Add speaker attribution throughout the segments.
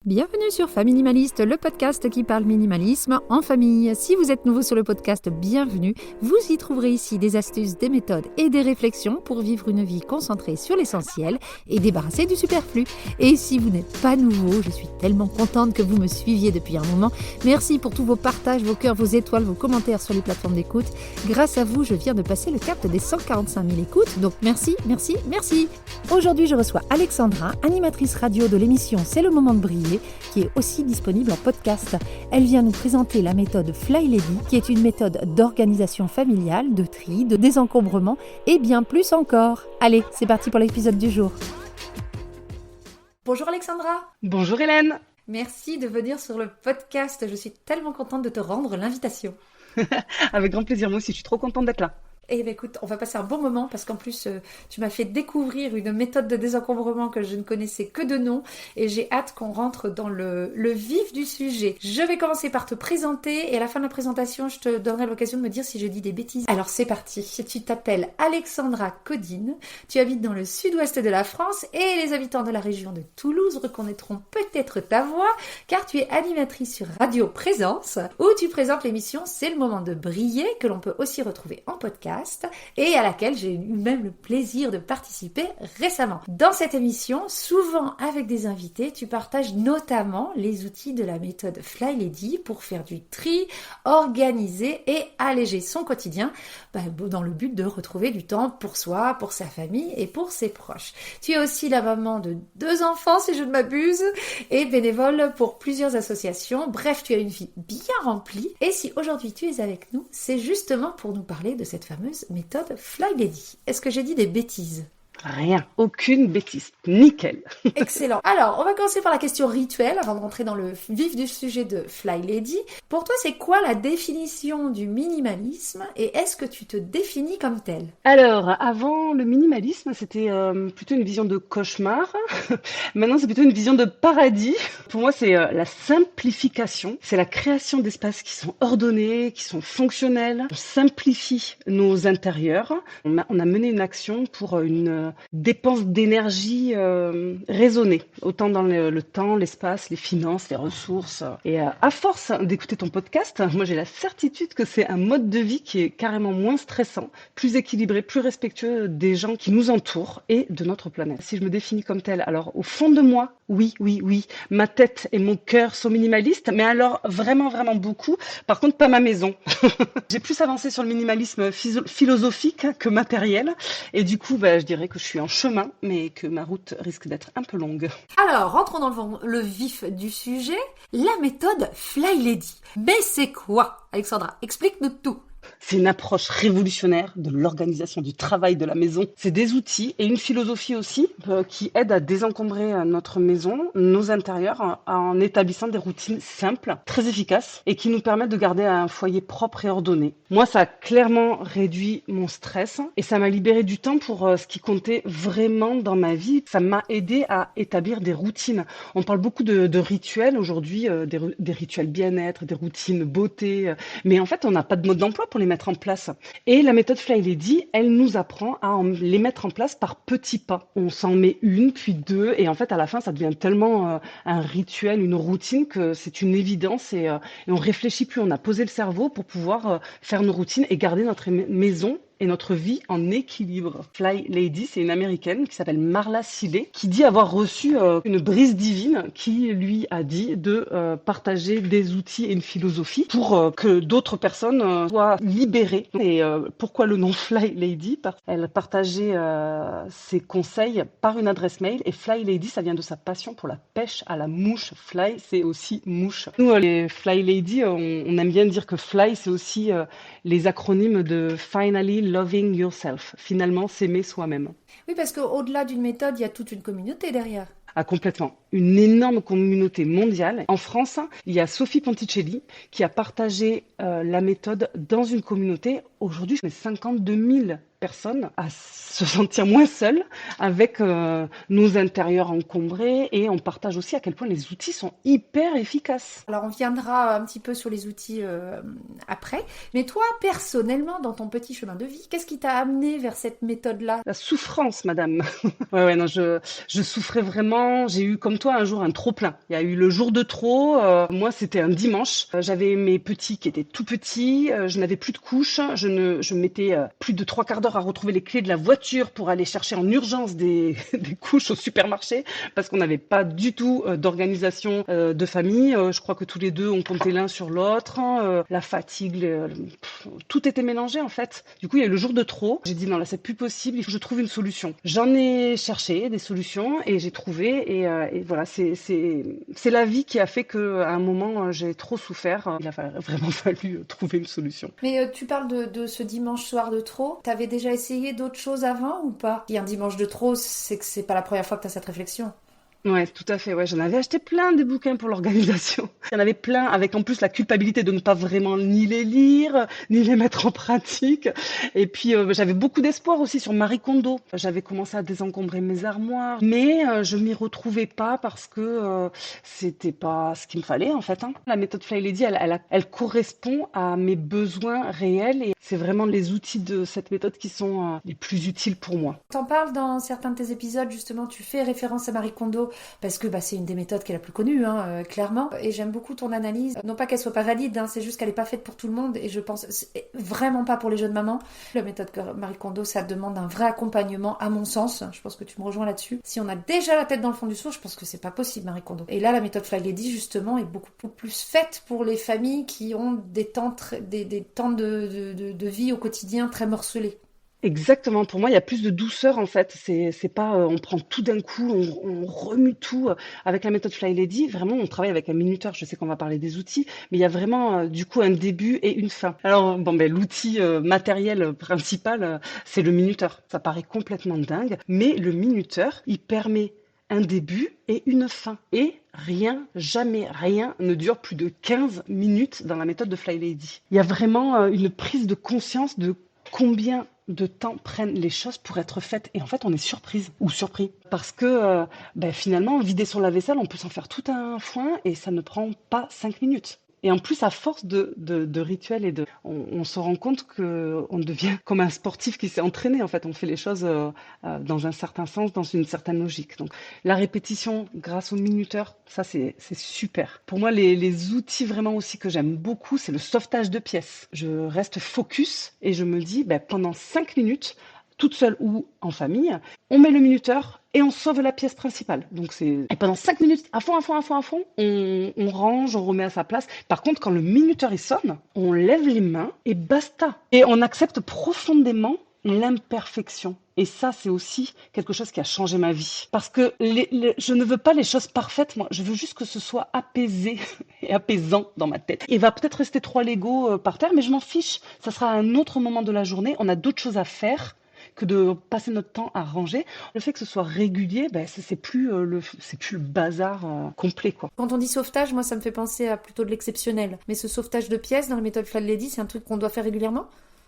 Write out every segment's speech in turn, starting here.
Speaker 1: Bienvenue sur Faminimaliste, le podcast qui parle minimalisme en famille. Si vous êtes nouveau sur le podcast, bienvenue. Vous y trouverez ici des astuces, des méthodes et des réflexions pour vivre une vie concentrée sur l'essentiel et débarrassée du superflu. Et si vous n'êtes pas nouveau, je suis tellement contente que vous me suiviez depuis un moment. Merci pour tous vos partages, vos cœurs, vos étoiles, vos commentaires sur les plateformes d'écoute. Grâce à vous, je viens de passer le cap des 145 000 écoutes. Donc merci. Aujourd'hui, je reçois Alexandra, animatrice radio de l'émission C'est le moment de briller, qui est aussi disponible en podcast. Elle vient nous présenter la méthode Fly Lady, qui est une méthode d'organisation familiale, de tri, de désencombrement et bien plus encore. Allez, c'est parti pour l'épisode du jour. Bonjour Alexandra.
Speaker 2: Bonjour Hélène.
Speaker 1: Merci de venir sur le podcast. Je suis tellement contente de te rendre l'invitation.
Speaker 2: Avec grand plaisir, moi aussi, je suis trop contente d'être là.
Speaker 1: Eh bien écoute, on va passer un bon moment parce qu'en plus, tu m'as fait découvrir une méthode de désencombrement que je ne connaissais que de nom et j'ai hâte qu'on rentre dans le vif du sujet. Je vais commencer par te présenter et à la fin de la présentation, je te donnerai l'occasion de me dire si je dis des bêtises. Alors c'est parti. Tu t'appelles Alexandra Codine, tu habites dans le sud-ouest de la France et les habitants de la région de Toulouse reconnaîtront peut-être ta voix car tu es animatrice sur Radio Présence où tu présentes l'émission C'est le moment de briller que l'on peut aussi retrouver en podcast et à laquelle j'ai eu même le plaisir de participer récemment. Dans cette émission, souvent avec des invités, tu partages notamment les outils de la méthode Fly Lady pour faire du tri, organiser et alléger son quotidien dans le but de retrouver du temps pour soi, pour sa famille et pour ses proches. Tu es aussi la maman de 2 enfants, si je ne m'abuse, et bénévole pour plusieurs associations. Bref, tu as une vie bien remplie. Et si aujourd'hui tu es avec nous, c'est justement pour nous parler de cette fameuse méthode Fly Lady. Est-ce que j'ai dit des bêtises ?
Speaker 2: Rien, aucune bêtise, nickel.
Speaker 1: Excellent. Alors, on va commencer par la question rituelle avant de rentrer dans le vif du sujet de Fly Lady. Pour toi, c'est quoi la définition du minimalisme et est-ce que tu te définis comme tel ?
Speaker 2: Alors, avant le minimalisme, c'était plutôt une vision de cauchemar. Maintenant, c'est plutôt une vision de paradis. Pour moi, c'est la simplification. C'est la création d'espaces qui sont ordonnés, qui sont fonctionnels. On simplifie nos intérieurs. On a mené une action pour une dépense d'énergie raisonnée, autant dans le temps, l'espace, les finances, les ressources. Et à force d'écouter ton podcast, moi j'ai la certitude que c'est un mode de vie qui est carrément moins stressant, plus équilibré, plus respectueux des gens qui nous entourent et de notre planète. Si je me définis comme telle, alors au fond de moi, oui, ma tête et mon cœur sont minimalistes, mais alors vraiment beaucoup. Par contre, pas ma maison. J'ai plus avancé sur le minimalisme philosophique que matériel et du coup, je dirais que je suis en chemin, mais que ma route risque d'être un peu longue.
Speaker 1: Alors, rentrons dans le vif du sujet, la méthode Fly Lady. Mais c'est quoi, Alexandra ? Explique-nous tout.
Speaker 2: C'est une approche révolutionnaire de l'organisation du travail de la maison. C'est des outils et une philosophie aussi qui aident à désencombrer notre maison, nos intérieurs, en établissant des routines simples, très efficaces et qui nous permettent de garder un foyer propre et ordonné. Moi, ça a clairement réduit mon stress et ça m'a libéré du temps pour ce qui comptait vraiment dans ma vie. Ça m'a aidé à établir des routines. On parle beaucoup de rituels aujourd'hui, des rituels bien-être, des routines beauté, mais en fait, on n'a pas de mode d'emploi pour les mettre en place. Et la méthode Fly Lady, elle nous apprend à les mettre en place par petits pas. On s'en met une, puis 2, et en fait, à la fin, ça devient tellement un rituel, une routine, que c'est une évidence, et on réfléchit plus. On a posé le cerveau pour pouvoir faire nos routines et garder notre maison et notre vie en équilibre. Fly Lady, c'est une américaine qui s'appelle Marla Seeley, qui dit avoir reçu une brise divine qui lui a dit de partager des outils et une philosophie pour que d'autres personnes soient libérées. Et pourquoi le nom Fly Lady ? Parce qu'elle partageait ses conseils par une adresse mail, et Fly Lady, ça vient de sa passion pour la pêche à la mouche. Fly, c'est aussi mouche. Nous, les Fly Lady, on aime bien dire que Fly, c'est aussi les acronymes de Finally Loving Yourself. Finalement, s'aimer soi-même.
Speaker 1: Oui, parce qu'au-delà d'une méthode, il y a toute une communauté derrière.
Speaker 2: Ah, complètement. Une énorme communauté mondiale. En France, il y a Sophie Ponticelli qui a partagé la méthode dans une communauté. Aujourd'hui, on est 52 000 personnes à se sentir moins seules avec nos intérieurs encombrés, et on partage aussi à quel point les outils sont hyper efficaces.
Speaker 1: Alors, on viendra un petit peu sur les outils après. Mais toi, personnellement, dans ton petit chemin de vie, qu'est-ce qui t'a amené vers cette méthode-là ?
Speaker 2: La souffrance, madame. Non, je souffrais vraiment. J'ai eu, comme toi un jour un trop plein. Il y a eu le jour de trop. Moi, c'était un dimanche. J'avais mes petits qui étaient tout petits. Je n'avais plus de couches. Je mettais plus de 3 quarts d'heure à retrouver les clés de la voiture pour aller chercher en urgence des, des couches au supermarché parce qu'on n'avait pas du tout d'organisation de famille. Je crois que tous les deux, on comptait l'un sur l'autre. La fatigue, tout était mélangé en fait. Du coup, il y a eu le jour de trop. J'ai dit non, là, c'est plus possible. Il faut que je trouve une solution. J'en ai cherché des solutions et j'ai trouvé. Et voilà, c'est la vie qui a fait qu'à un moment, j'ai trop souffert. Il a vraiment fallu trouver une solution.
Speaker 1: Mais tu parles de ce dimanche soir de trop. T'avais déjà essayé d'autres choses avant ou pas? Il y a un dimanche de trop, c'est que c'est pas la première fois que t'as cette réflexion.
Speaker 2: Ouais, tout à fait. Ouais, j'en avais acheté plein des bouquins pour l'organisation. Il y en avait plein avec en plus la culpabilité de ne pas vraiment ni les lire, ni les mettre en pratique. Et puis j'avais beaucoup d'espoir aussi sur Marie Kondo. J'avais commencé à désencombrer mes armoires, mais je m'y retrouvais pas parce que c'était pas ce qu'il me fallait en fait, hein. La méthode Fly Lady, elle correspond à mes besoins réels et c'est vraiment les outils de cette méthode qui sont les plus utiles pour moi.
Speaker 1: T'en parles dans certains de tes épisodes, justement, tu fais référence à Marie Kondo parce que c'est une des méthodes qui est la plus connue, hein, clairement. Et j'aime beaucoup ton analyse. Non pas qu'elle soit pas valide, hein, c'est juste qu'elle est pas faite pour tout le monde et je pense vraiment pas pour les jeunes mamans. La méthode Marie Kondo, ça demande un vrai accompagnement, à mon sens. Je pense que tu me rejoins là-dessus. Si on a déjà la tête dans le fond du seau, je pense que c'est pas possible, Marie Kondo. Et là, la méthode Fly Lady, justement, est beaucoup plus faite pour les familles qui ont des temps, des temps de vie au quotidien très morcelés.
Speaker 2: Exactement. Pour moi, il y a plus de douceur en fait. C'est pas on prend tout d'un coup, on remue tout. Avec la méthode Fly Lady, vraiment, on travaille avec un minuteur. Je sais qu'on va parler des outils, mais il y a vraiment du coup un début et une fin. Alors bon, l'outil matériel principal, c'est le minuteur. Ça paraît complètement dingue, mais le minuteur, il permet un début et une fin. Et rien, jamais rien ne dure plus de 15 minutes dans la méthode de Fly Lady. Il y a vraiment une prise de conscience de combien de temps prennent les choses pour être faites. Et en fait, on est surprise ou surpris. Parce que finalement, vider son lave-vaisselle, on peut s'en faire tout un foin et ça ne prend pas 5 minutes. Et en plus, à force de rituels on se rend compte qu'on devient comme un sportif qui s'est entraîné. En fait, on fait les choses dans un certain sens, dans une certaine logique. Donc, la répétition grâce au minuteur, ça, c'est super. Pour moi, les outils vraiment aussi que j'aime beaucoup, c'est le sauvetage de pièces. Je reste focus et je me dis, pendant 5 minutes, toute seule ou en famille, on met le minuteur et on sauve la pièce principale. Donc et pendant 5 minutes, à fond, on range, on remet à sa place. Par contre, quand le minuteur il sonne, on lève les mains et basta. Et on accepte profondément l'imperfection. Et ça, c'est aussi quelque chose qui a changé ma vie. Parce que je ne veux pas les choses parfaites, moi. Je veux juste que ce soit apaisé et apaisant dans ma tête. Il va peut-être rester 3 Legos par terre, mais je m'en fiche. Ça sera à un autre moment de la journée. On a d'autres choses à faire que de passer notre temps à ranger. Le fait que ce soit régulier, c'est plus le bazar complet, quoi.
Speaker 1: Quand on dit sauvetage, moi ça me fait penser à plutôt de l'exceptionnel. Mais ce sauvetage de pièces dans la méthode Fly Lady, c'est un truc qu'on doit faire régulièrement?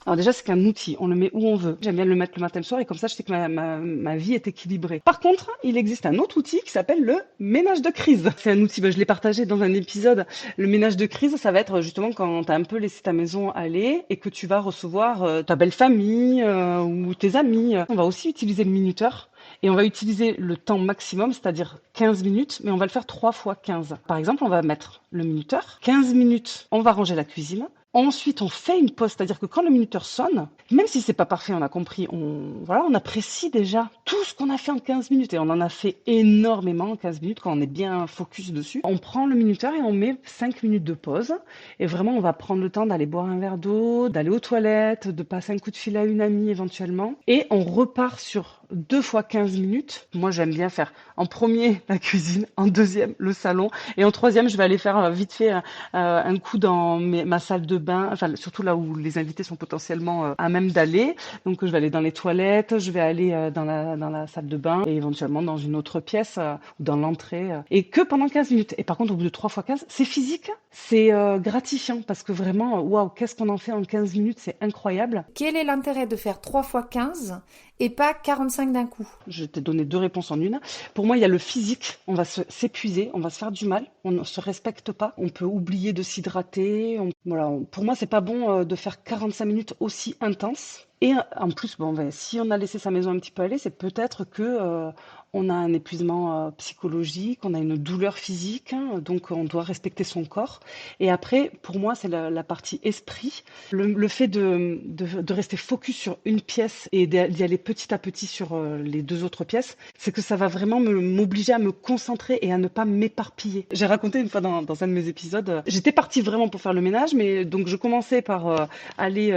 Speaker 2: Alors déjà, c'est qu'un outil, on le met où on veut. J'aime bien le mettre le matin et le soir et comme ça, je sais que ma vie est équilibrée. Par contre, il existe un autre outil qui s'appelle le ménage de crise. C'est un outil, je l'ai partagé dans un épisode. Le ménage de crise, ça va être justement quand tu as un peu laissé ta maison aller et que tu vas recevoir ta belle famille ou tes amis. On va aussi utiliser le minuteur. Et on va utiliser le temps maximum, c'est-à-dire 15 minutes, mais on va le faire 3 fois 15. Par exemple, on va mettre le minuteur, 15 minutes, on va ranger la cuisine. Ensuite, on fait une pause, c'est-à-dire que quand le minuteur sonne, même si c'est pas parfait, on a compris, on apprécie déjà tout ce qu'on a fait en 15 minutes. Et on en a fait énormément en 15 minutes quand on est bien focus dessus. On prend le minuteur et on met 5 minutes de pause. Et vraiment, on va prendre le temps d'aller boire un verre d'eau, d'aller aux toilettes, de passer un coup de fil à une amie éventuellement. Et on repart sur 2 fois 15 minutes. Moi, j'aime bien faire en premier la cuisine, en deuxième le salon et en troisième, je vais aller faire vite fait un coup dans ma salle de bain, enfin surtout là où les invités sont potentiellement à même d'aller. Donc, je vais aller dans les toilettes, je vais aller dans la salle de bain et éventuellement dans une autre pièce ou dans l'entrée et que pendant 15 minutes. Et par contre, au bout de 3 fois 15, c'est physique, c'est gratifiant parce que vraiment, waouh, qu'est-ce qu'on en fait en 15 minutes, c'est incroyable.
Speaker 1: Quel est l'intérêt de faire 3 fois 15 et pas 45 d'un coup?
Speaker 2: Je t'ai donné 2 réponses en une. Pour moi, il y a le physique. On va s'épuiser, on va se faire du mal, on ne se respecte pas, on peut oublier de s'hydrater. Voilà. Pour moi, c'est pas bon de faire 45 minutes aussi intenses. Et en plus, si on a laissé sa maison un petit peu aller, c'est peut-être que on a un épuisement psychologique, on a une douleur physique, hein, donc on doit respecter son corps. Et après, pour moi, c'est la partie esprit. Le fait de rester focus sur une pièce et d'y aller petit à petit sur les deux autres pièces, c'est que ça va vraiment m'obliger à me concentrer et à ne pas m'éparpiller. J'ai raconté une fois dans un de mes épisodes, j'étais partie vraiment pour faire le ménage, mais donc je commençais par aller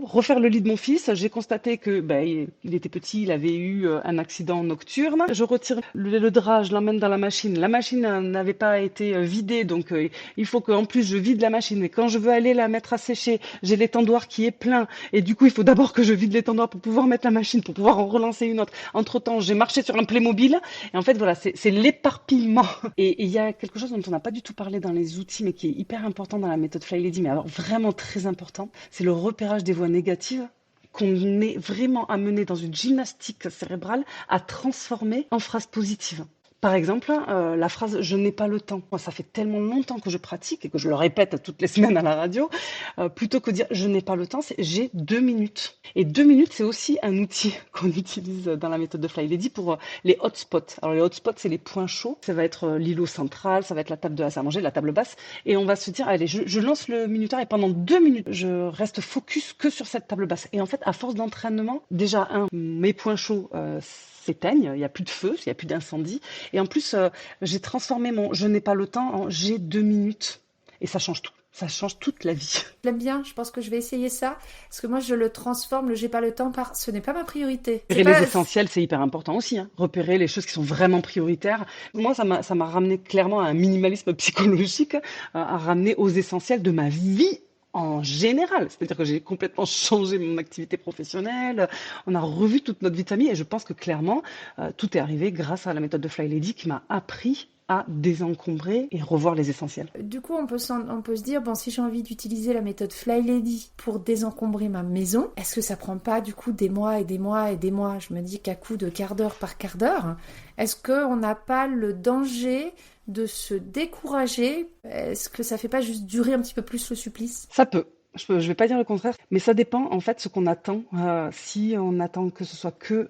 Speaker 2: refaire le lit de mon fils. J'ai constaté que il était petit, il avait eu un accident nocturne. Je retire le drap, je l'emmène dans la machine. La machine n'avait pas été vidée, donc il faut qu'en plus je vide la machine. Et quand je veux aller la mettre à sécher, j'ai l'étendoir qui est plein. Et du coup, il faut d'abord que je vide l'étendoir pour pouvoir mettre la machine, pour pouvoir en relancer une autre. Entre-temps, j'ai marché sur un Playmobil. Et en fait, voilà, c'est l'éparpillement. Et il y a quelque chose dont on n'a pas du tout parlé dans les outils, mais qui est hyper important dans la méthode Fly Lady, mais alors vraiment très important, c'est le repérage des voix négatives qu'on est vraiment amené dans une gymnastique cérébrale à transformer en phrases positives. Par exemple, la phrase «je n'ai pas le temps». Moi, ça fait tellement longtemps que je pratique et que je le répète toutes les semaines à la radio, plutôt que dire «je n'ai pas le temps», c'est «j'ai 2 minutes». Et 2 minutes, c'est aussi un outil qu'on utilise dans la méthode de Fly Lady pour les hotspots. Alors les hotspots, c'est les points chauds. Ça va être l'îlot central, ça va être la table de la salle à manger, la table basse. Et on va se dire «allez, je lance le minuteur et pendant 2 minutes, je reste focus que sur cette table basse». Et en fait, à force d'entraînement, déjà, mes points chauds s'éteignent, il n'y a plus de feu, il n'y a plus d'incendie. Et en plus, j'ai transformé mon «je n'ai pas le temps» en «j'ai 2 minutes». Et ça change tout. Ça change toute la vie.
Speaker 1: J'aime bien, je pense que je vais essayer ça. Parce que moi, je le transforme, le j'ai pas le temps par ce n'est pas ma priorité.
Speaker 2: Repérer les essentiels, c'est hyper important aussi. Hein. Repérer les choses qui sont vraiment prioritaires. Moi, ça m'a ramené clairement à un minimalisme psychologique, à ramener aux essentiels de ma vie en général. C'est-à-dire que j'ai complètement changé mon activité professionnelle, on a revu toute notre vie de famille et je pense que clairement, tout est arrivé grâce à la méthode de Fly Lady qui m'a appris à désencombrer et revoir les essentiels.
Speaker 1: Du coup, on peut se dire, bon, si j'ai envie d'utiliser la méthode Fly Lady pour désencombrer ma maison, est-ce que ça prend pas du coup des mois et des mois et des mois? Je me dis qu'à coup de quart d'heure par quart d'heure, est-ce qu'on n'a pas le danger de se décourager? Est-ce que ça fait pas juste durer un petit peu plus le supplice?
Speaker 2: Ça peut. Je vais pas dire le contraire, mais ça dépend en fait ce qu'on attend. Si on attend que ce soit que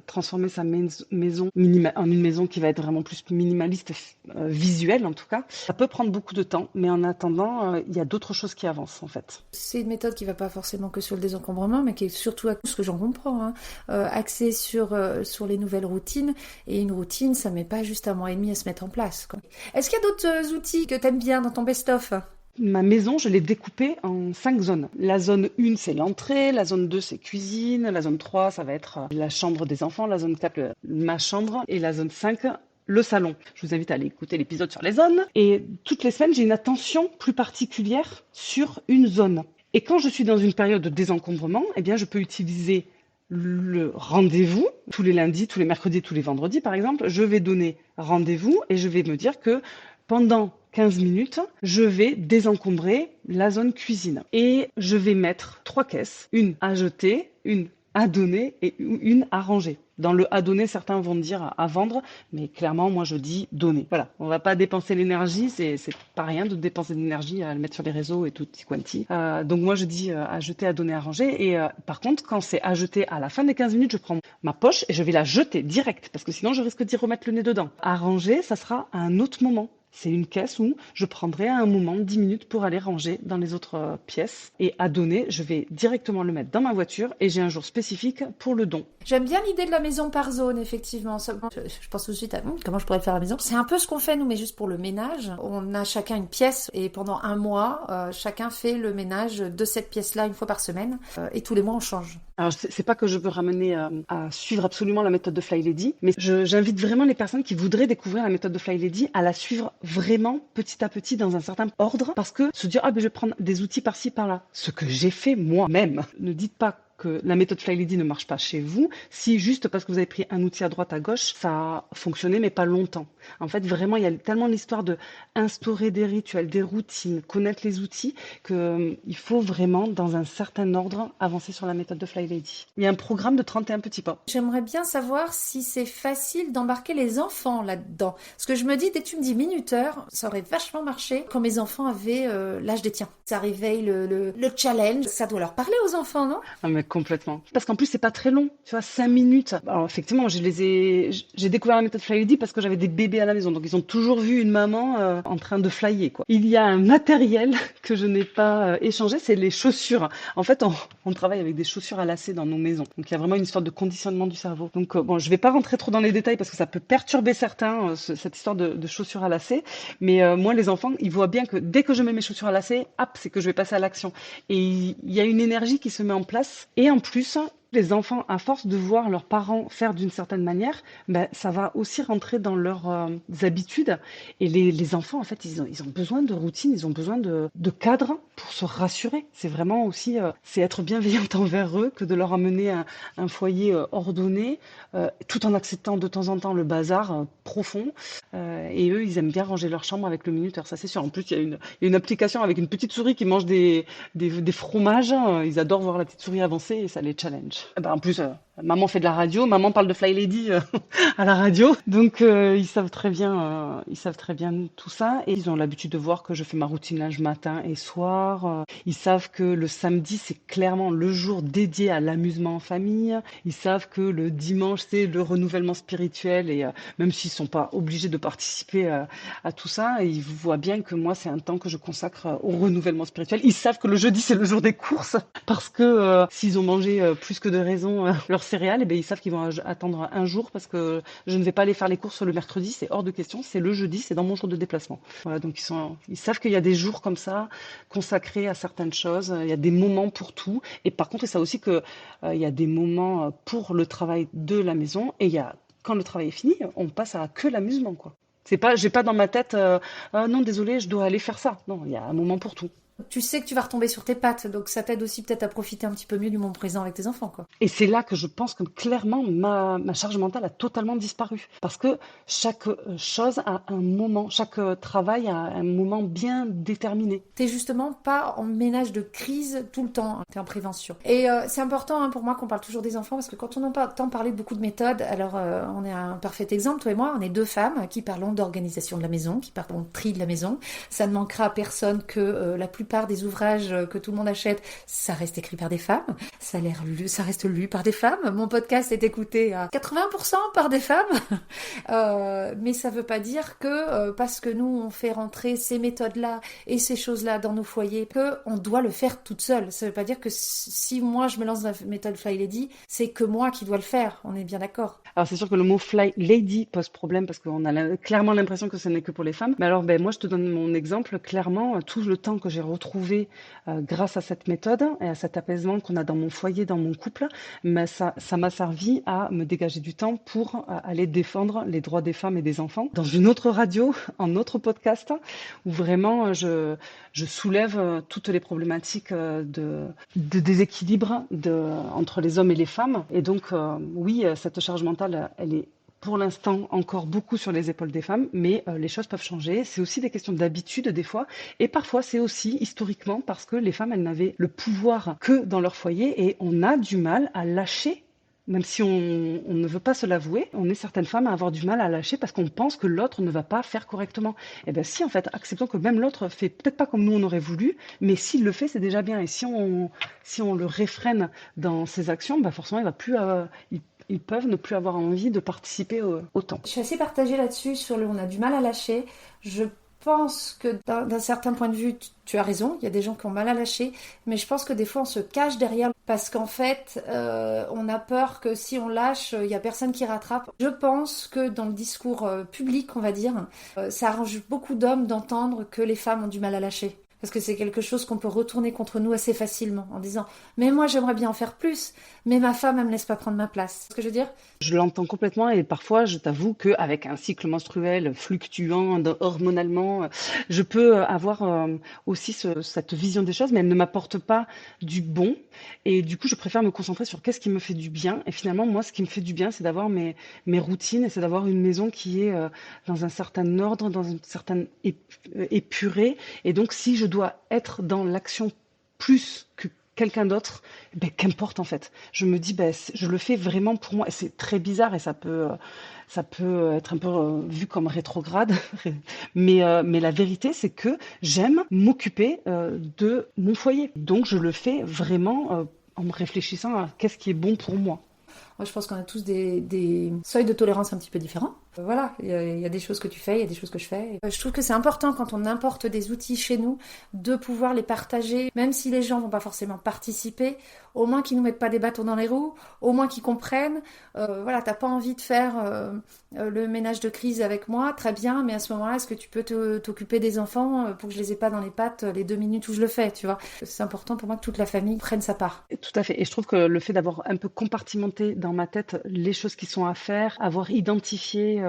Speaker 2: transformer sa maison en une maison qui va être vraiment plus minimaliste, visuelle en tout cas, ça peut prendre beaucoup de temps. Mais en attendant, il y a d'autres choses qui avancent en fait.
Speaker 1: C'est une méthode qui va pas forcément que sur le désencombrement, mais qui est surtout, ce que j'en comprends, axée sur les nouvelles routines. Et une routine, ça met pas juste 1 mois et demi à se mettre en place, quoi. Est-ce qu'il y a d'autres outils que t'aimes bien dans ton best-of?
Speaker 2: Ma maison, je l'ai découpée en 5 zones. La zone 1, c'est l'entrée. La zone 2, c'est cuisine. La zone 3, ça va être la chambre des enfants. La zone 4, ma chambre. Et la zone 5, le salon. Je vous invite à aller écouter l'épisode sur les zones. Et toutes les semaines, j'ai une attention plus particulière sur une zone. Et quand je suis dans une période de désencombrement, eh bien, je peux utiliser le rendez-vous tous les lundis, tous les mercredis, tous les vendredis, par exemple. Je vais donner rendez-vous et je vais me dire que pendant 15 minutes, je vais désencombrer la zone cuisine. Et je vais mettre 3 caisses, une à jeter, une à donner et une à ranger. Dans le à donner, certains vont dire à vendre, mais clairement, moi, je dis donner. Voilà, on va pas dépenser l'énergie, c'est pas rien de dépenser de l'énergie à le mettre sur les réseaux et tout quanti. Donc moi, je dis à jeter, à donner, à ranger. Et par contre, quand c'est à jeter à la fin des 15 minutes, je prends ma poche et je vais la jeter direct, parce que sinon, je risque d'y remettre le nez dedans. À ranger, ça sera à un autre moment. C'est une caisse où je prendrai à un moment 10 minutes pour aller ranger dans les autres pièces. Et à donner, je vais directement le mettre dans ma voiture et j'ai un jour spécifique pour le don.
Speaker 1: J'aime bien l'idée de la maison par zone, effectivement. Je pense tout de suite à comment je pourrais faire la maison. C'est un peu ce qu'on fait, nous, mais juste pour le ménage. On a chacun une pièce et pendant 1 mois, chacun fait le ménage de cette pièce-là 1 fois par semaine. Et tous les mois, on change.
Speaker 2: Alors, c'est pas que je veux ramener à suivre absolument la méthode de Fly Lady, mais j'invite vraiment les personnes qui voudraient découvrir la méthode de Fly Lady à la suivre vraiment petit à petit dans un certain ordre, parce que se dire, je vais prendre des outils par-ci, par-là. Ce que j'ai fait moi-même. Ne dites pas que la méthode Fly Lady ne marche pas chez vous, si juste parce que vous avez pris un outil à droite, à gauche, ça a fonctionné, mais pas longtemps. En fait, vraiment, il y a tellement l'histoire de instaurer des rituels, des routines, connaître les outils, qu'il faut vraiment, dans un certain ordre, avancer sur la méthode de Fly Lady. Il y a un programme de 31 petits pas.
Speaker 1: J'aimerais bien savoir si c'est facile d'embarquer les enfants là-dedans. Parce que je me dis, dès que tu me dis minuteur, ça aurait vachement marché quand mes enfants avaient l'âge des tiens. Ça réveille le challenge. Ça doit leur parler aux enfants, non?
Speaker 2: Ah, mais complètement. Parce qu'en plus, c'est pas très long. Tu vois, 5 minutes. Alors, effectivement, j'ai découvert la méthode Fly Lady parce que j'avais des bébés à la maison. Donc, ils ont toujours vu une maman en train de flyer, quoi. Il y a un matériel que je n'ai pas échangé, c'est les chaussures. En fait, on travaille avec des chaussures à lacets dans nos maisons. Donc, il y a vraiment une histoire de conditionnement du cerveau. Donc, bon, je vais pas rentrer trop dans les détails parce que ça peut perturber certains, cette histoire de chaussures à lacets. Mais moi, les enfants, ils voient bien que dès que je mets mes chaussures à lacets, hop, c'est que je vais passer à l'action. Et il y a une énergie qui se met en place. Et en plus, les enfants, à force de voir leurs parents faire d'une certaine manière, ben, ça va aussi rentrer dans leurs habitudes. Et les enfants, en fait, ils ont besoin de routine, ils ont besoin de cadre pour se rassurer. C'est vraiment aussi, c'est être bienveillante envers eux que de leur amener un foyer ordonné, tout en acceptant de temps en temps le bazar profond. Et eux, ils aiment bien ranger leur chambre avec le minuteur, ça c'est sûr. En plus, il y a une application avec une petite souris qui mange des fromages. Ils adorent voir la petite souris avancer et ça les challenge. Eh ben, en plus, maman fait de la radio, maman parle de Fly Lady à la radio, donc ils savent très bien tout ça et ils ont l'habitude de voir que je fais ma routine linge matin et soir. Ils savent que le samedi c'est clairement le jour dédié à l'amusement en famille. Ils savent que le dimanche c'est le renouvellement spirituel et même s'ils sont pas obligés de participer à tout ça, ils voient bien que moi c'est un temps que je consacre au renouvellement spirituel. Ils savent que le jeudi c'est le jour des courses parce que s'ils ont mangé plus que de raison leurs céréales, et ben ils savent qu'ils vont attendre un jour parce que je ne vais pas aller faire les courses le mercredi, c'est hors de question, c'est le jeudi, c'est dans mon jour de déplacement. Voilà, donc ils savent qu'il y a des jours comme ça consacrés à certaines choses, il y a des moments pour tout et par contre, ils savent aussi que il y a des moments pour le travail de la maison et il y a quand le travail est fini, on passe à que l'amusement quoi. C'est pas j'ai pas dans ma tête ah non, désolé, je dois aller faire ça. Non, il y a un moment pour tout.
Speaker 1: Tu sais que tu vas retomber sur tes pattes, donc ça t'aide aussi peut-être à profiter un petit peu mieux du moment présent avec tes enfants, quoi.
Speaker 2: Et c'est là que je pense que clairement ma charge mentale a totalement disparu. Parce que chaque chose a un moment, chaque travail a un moment bien déterminé.
Speaker 1: T'es justement pas en ménage de crise tout le temps, hein, t'es en prévention. Et c'est important pour moi qu'on parle toujours des enfants, parce que quand on entend parler de beaucoup de méthodes, alors on est un parfait exemple, toi et moi, on est deux femmes qui parlons d'organisation de la maison, qui parlons de tri de la maison. Ça ne manquera à personne que la plupart des ouvrages que tout le monde achète, ça reste écrit par des femmes, ça reste lu par des femmes. Mon podcast est écouté à 80% par des femmes, mais ça veut pas dire que parce que nous on fait rentrer ces méthodes-là et ces choses-là dans nos foyers, que on doit le faire toute seule. Ça veut pas dire que si moi je me lance dans la méthode Fly Lady, c'est que moi qui dois le faire. On est bien d'accord.
Speaker 2: Alors c'est sûr que le mot Fly Lady pose problème parce qu'on a clairement l'impression que ce n'est que pour les femmes. Mais alors moi je te donne mon exemple. Clairement, tout le temps que j'ai retrouvé grâce à cette méthode et à cet apaisement qu'on a dans mon foyer, dans mon couple, mais ça m'a servi à me dégager du temps pour aller défendre les droits des femmes et des enfants dans une autre radio, en autre podcast, où vraiment je soulève toutes les problématiques de déséquilibre entre les hommes et les femmes. Et donc oui, cette charge mentale, elle est pour l'instant encore beaucoup sur les épaules des femmes, mais les choses peuvent changer. C'est aussi des questions d'habitude des fois, et parfois c'est aussi historiquement parce que les femmes, elles n'avaient le pouvoir que dans leur foyer, et on a du mal à lâcher. Même si on ne veut pas se l'avouer, on est certaines femmes à avoir du mal à lâcher parce qu'on pense que l'autre ne va pas faire correctement. Eh bien si, en fait, acceptons que même l'autre fait peut-être pas comme nous on aurait voulu, mais s'il le fait, c'est déjà bien. Et si on le réfrène dans ses actions, bah forcément, il va plus, ils peuvent ne plus avoir envie de participer autant.
Speaker 1: Je suis assez partagée là-dessus, on a du mal à lâcher. Je pense que d'un certain point de vue, tu as raison, il y a des gens qui ont mal à lâcher, mais je pense que des fois on se cache derrière parce qu'en fait on a peur que si on lâche, il y a personne qui rattrape. Je pense que dans le discours public, on va dire, ça arrange beaucoup d'hommes d'entendre que les femmes ont du mal à lâcher. Parce que c'est quelque chose qu'on peut retourner contre nous assez facilement en disant « Mais moi, j'aimerais bien en faire plus, mais ma femme, elle me laisse pas prendre ma place. » C'est ce que je veux dire ?
Speaker 2: Je l'entends complètement et parfois, je t'avoue qu'avec un cycle menstruel fluctuant, hormonalement, je peux avoir aussi cette vision des choses, mais elle ne m'apporte pas du bon. Et du coup, je préfère me concentrer sur qu'est-ce qui me fait du bien. Et finalement, moi, ce qui me fait du bien, c'est d'avoir mes routines et c'est d'avoir une maison qui est dans un certain ordre, dans une certaine épurée. Et donc, si je dois être dans l'action plus que quelqu'un d'autre, ben, qu'importe en fait. Je me dis, ben, je le fais vraiment pour moi. Et c'est très bizarre et ça peut être un peu vu comme rétrograde. mais la vérité, c'est que j'aime m'occuper de mon foyer. Donc, je le fais vraiment en me réfléchissant à qu'est-ce qui est bon pour moi.
Speaker 1: Moi, je pense qu'on a tous des seuils de tolérance un petit peu différents. Voilà, il y a des choses que tu fais, il y a des choses que je fais. Je trouve que c'est important quand on importe des outils chez nous de pouvoir les partager, même si les gens vont pas forcément participer, au moins qu'ils nous mettent pas des bâtons dans les roues, au moins qu'ils comprennent. Voilà, t'as pas envie de faire le ménage de crise avec moi, très bien, mais à ce moment-là, est-ce que tu peux t'occuper des enfants pour que je les ai pas dans les pattes les 2 minutes où je le fais, tu vois? C'est important pour moi que toute la famille prenne sa part.
Speaker 2: Tout à fait. Et je trouve que le fait d'avoir un peu compartimenté dans ma tête les choses qui sont à faire, avoir identifié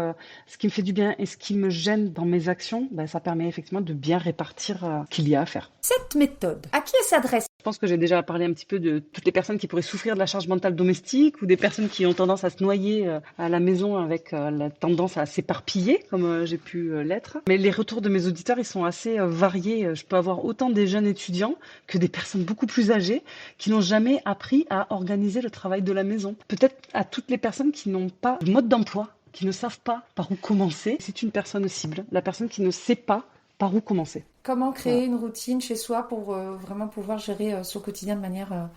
Speaker 2: ce qui me fait du bien et ce qui me gêne dans mes actions, ça permet effectivement de bien répartir ce qu'il y a à faire.
Speaker 1: Cette méthode, à qui elle s'adresse?
Speaker 2: Je pense que j'ai déjà parlé un petit peu de toutes les personnes qui pourraient souffrir de la charge mentale domestique ou des personnes qui ont tendance à se noyer à la maison avec la tendance à s'éparpiller comme j'ai pu l'être. Mais les retours de mes auditeurs, ils sont assez variés. Je peux avoir autant des jeunes étudiants que des personnes beaucoup plus âgées qui n'ont jamais appris à organiser le travail de la maison. Peut-être à toutes les personnes qui n'ont pas de mode d'emploi, qui ne savent pas par où commencer. C'est une personne cible, la personne qui ne sait pas par où commencer.
Speaker 1: Comment créer une routine chez soi pour vraiment pouvoir gérer son quotidien de manière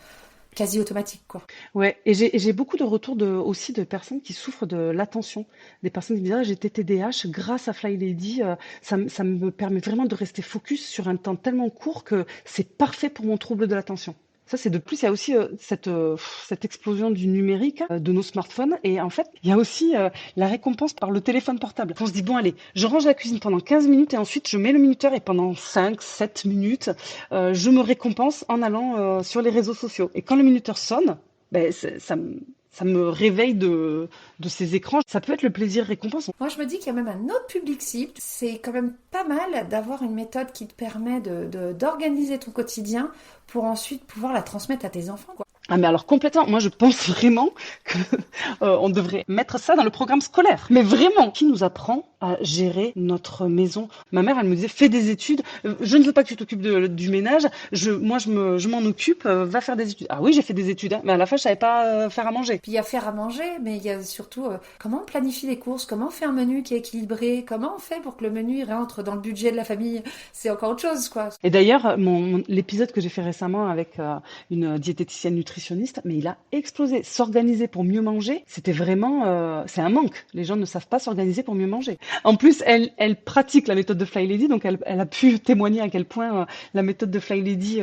Speaker 1: quasi automatique, quoi.
Speaker 2: Ouais, et j'ai beaucoup de retours aussi de personnes qui souffrent de l'attention. Des personnes qui disent j'ai été TDAH grâce à Fly Lady, ça me permet vraiment de rester focus sur un temps tellement court que c'est parfait pour mon trouble de l'attention. Ça, c'est de plus, il y a aussi cette explosion du numérique, de nos smartphones. Et en fait, il y a aussi la récompense par le téléphone portable. On se dit, bon, allez, je range la cuisine pendant 15 minutes et ensuite je mets le minuteur et pendant 5, 7 minutes, je me récompense en allant sur les réseaux sociaux. Et quand le minuteur sonne, ça me réveille de ces écrans. Ça peut être le plaisir récompense.
Speaker 1: Moi, je me dis qu'il y a même un autre public cible. C'est quand même pas mal d'avoir une méthode qui te permet d'organiser ton quotidien pour ensuite pouvoir la transmettre à tes enfants, quoi.
Speaker 2: Ah mais alors complètement, moi je pense vraiment que on devrait mettre ça dans le programme scolaire. Mais vraiment, qui nous apprend à gérer notre maison? Ma mère, elle me disait fais des études, je ne veux pas que tu t'occupes du ménage, je m'en occupe, va faire des études. Ah oui, j'ai fait des études, hein, mais à la fin je savais pas faire à manger.
Speaker 1: Puis il y a faire à manger, mais il y a surtout comment on planifie les courses, comment on fait un menu qui est équilibré, comment on fait pour que le menu il rentre dans le budget de la famille. C'est encore autre chose, quoi.
Speaker 2: Et d'ailleurs, l'épisode que j'ai fait récemment avec une diététicienne nutritionniste, mais il a explosé. S'organiser pour mieux manger, c'était vraiment, c'est un manque. Les gens ne savent pas s'organiser pour mieux manger. En plus, elle pratique la méthode de Fly Lady, donc elle a pu témoigner à quel point la méthode de Fly Lady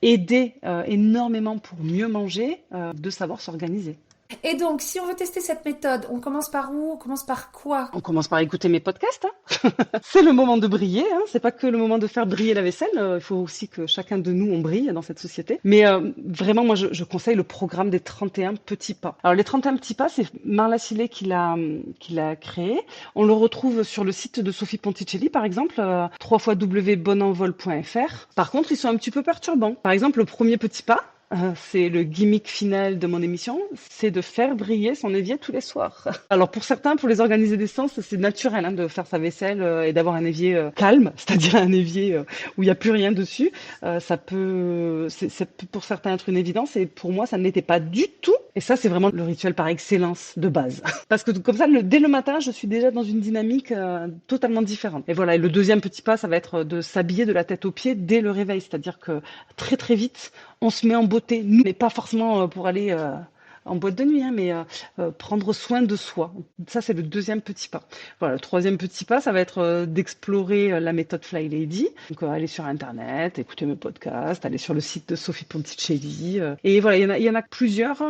Speaker 2: aidait énormément pour mieux manger, de savoir s'organiser.
Speaker 1: Et donc, si on veut tester cette méthode, on commence par où? On commence par quoi?
Speaker 2: On commence par écouter mes podcasts. Hein. C'est le moment de briller. Hein. C'est pas que le moment de faire briller la vaisselle. Il faut aussi que chacun de nous, on brille dans cette société. Mais vraiment, moi, je conseille le programme des 31 petits pas. Alors, les 31 petits pas, c'est Marla Sillet qui l'a créé. On le retrouve sur le site de Sophie Ponticelli, par exemple, www.bonenvol.fr. Par contre, ils sont un petit peu perturbants. Par exemple, le premier petit pas, c'est le gimmick final de mon émission, c'est de faire briller son évier tous les soirs. Alors pour certains, pour les organiser des sens, c'est naturel de faire sa vaisselle et d'avoir un évier calme, c'est-à-dire un évier où il n'y a plus rien dessus. Ça peut pour certains être une évidence et pour moi, ça ne l'était pas du tout. Et ça, c'est vraiment le rituel par excellence de base. Parce que comme ça, dès le matin, je suis déjà dans une dynamique totalement différente. Et voilà, et le deuxième petit pas, ça va être de s'habiller de la tête aux pieds dès le réveil. C'est-à-dire que très très vite, on se met en beauté, nous, mais pas forcément pour aller en boîte de nuit, mais prendre soin de soi. Ça, c'est le deuxième petit pas. Voilà, le troisième petit pas, ça va être d'explorer la méthode Fly Lady. Donc, aller sur Internet, écouter mes podcasts, aller sur le site de Sophie Ponticelli. Et voilà, il y en a plusieurs,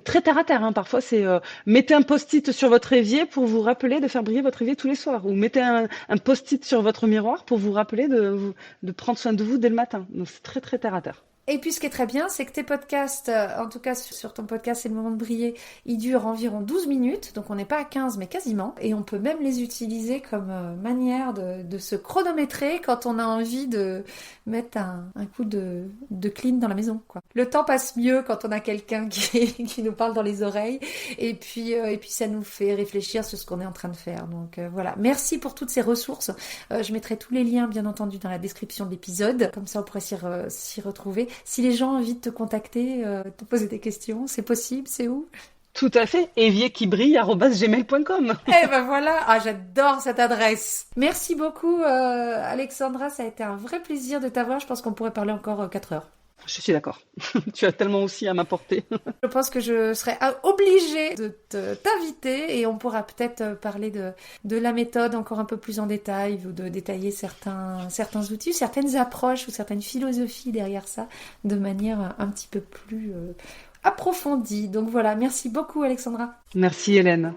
Speaker 2: très terre à terre. Parfois, c'est mettez un post-it sur votre évier pour vous rappeler de faire briller votre évier tous les soirs. Ou mettez un post-it sur votre miroir pour vous rappeler de prendre soin de vous dès le matin. Donc, c'est très, très terre à terre.
Speaker 1: Et puis ce qui est très bien, c'est que tes podcasts, en tout cas sur ton podcast C'est le moment de briller, ils durent environ 12 minutes, donc on n'est pas à 15 mais quasiment, et on peut même les utiliser comme manière de se chronométrer quand on a envie de mettre un coup de clean dans la maison, quoi. Le temps passe mieux quand on a quelqu'un qui nous parle dans les oreilles, et puis ça nous fait réfléchir sur ce qu'on est en train de faire. Donc voilà, merci pour toutes ces ressources. Je mettrai tous les liens bien entendu dans la description de l'épisode, comme ça on pourrait s'y retrouver. Si les gens ont envie de te contacter, te poser des questions, c'est possible, c'est où?
Speaker 2: Tout à fait, évierquibrille@gmail.com.
Speaker 1: Eh ben voilà, j'adore cette adresse. Merci beaucoup Alexandra, ça a été un vrai plaisir de t'avoir, je pense qu'on pourrait parler encore 4 heures.
Speaker 2: Je suis d'accord. Tu as tellement aussi à m'apporter.
Speaker 1: Je pense que je serai obligée de t'inviter et on pourra peut-être parler de la méthode encore un peu plus en détail ou de détailler certains outils, certaines approches ou certaines philosophies derrière ça de manière un petit peu plus approfondie. Donc voilà, merci beaucoup Alexandra.
Speaker 2: Merci Hélène.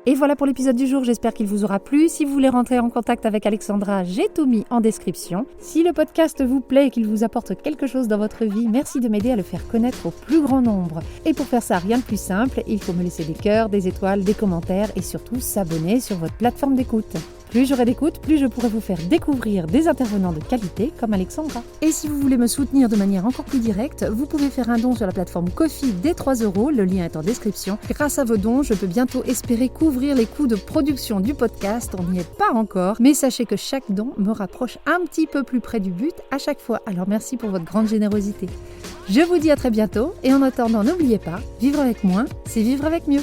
Speaker 1: Et voilà pour l'épisode du jour, j'espère qu'il vous aura plu. Si vous voulez rentrer en contact avec Alexandra, j'ai tout mis en description. Si le podcast vous plaît et qu'il vous apporte quelque chose dans votre vie, merci de m'aider à le faire connaître au plus grand nombre. Et pour faire ça, rien de plus simple, il faut me laisser des cœurs, des étoiles, des commentaires et surtout s'abonner sur votre plateforme d'écoute. Plus j'aurai d'écoute, plus je pourrai vous faire découvrir des intervenants de qualité comme Alexandra. Et si vous voulez me soutenir de manière encore plus directe, vous pouvez faire un don sur la plateforme Ko-fi dès 3 €, le lien est en description. Grâce à vos dons, je peux bientôt espérer couvrir les coûts de production du podcast, on n'y est pas encore, mais sachez que chaque don me rapproche un petit peu plus près du but à chaque fois, alors merci pour votre grande générosité. Je vous dis à très bientôt, et en attendant, n'oubliez pas, vivre avec moins, c'est vivre avec mieux.